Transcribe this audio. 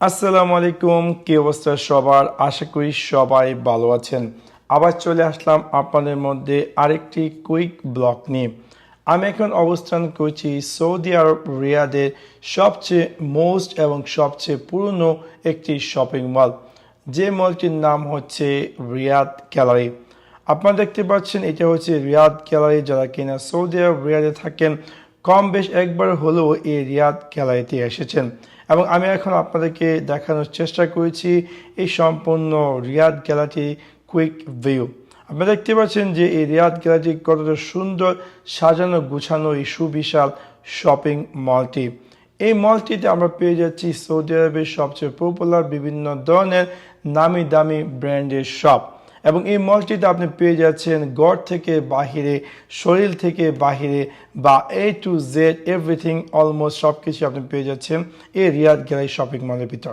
আসসালামু আলাইকুম, কি অবস্থা সবার? আশা করি সবাই ভালো আছেন। আবার চলে আসলাম আপনাদের মধ্যে আরেকটি কুইক ব্লগ নিয়ে। আমি এখন অবস্থান করছি সৌদি আরব রিয়াদের সবচেয়ে মোস্ট এবং সবচেয়ে পুরনো একটি শপিং মল, যে মলটির নাম হচ্ছে রিয়াদ গ্যালারি। আপনারা দেখতে পাচ্ছেন এটা হচ্ছে রিয়াদ গ্যালারি। যারা কিনা সৌদি আরব রিয়াদে থাকেন, কম বেশ একবার হলেও এই রিয়াদ গ্যালারিতে এসেছেন, এবং আমি এখন আপনাদেরকে দেখানোর চেষ্টা করেছি এই সম্পূর্ণ রিয়াদ গ্যালারি কুইক ভিউ। আপনারা দেখতে পাচ্ছেন যে এই রিয়াদ গ্যালারি কতটা সুন্দর সাজানো গুছানো এই সুবিশাল শপিং মলটি। এই মলটিতে আমরা পেয়ে যাচ্ছি সৌদি আরবের সবচেয়ে পপুলার বিভিন্ন ধরনের নামি দামি ব্র্যান্ডের শপ, এবং এই মলটিতে আপনি পেয়ে যাচ্ছেন ঘর থেকে বাহিরে, শরীর থেকে বাহিরে বা A to Z everything almost সব কিছু আপনি পেয়ে যাচ্ছেন এই রিয়াদ গ্যালারি শপিং মলের ভিতর।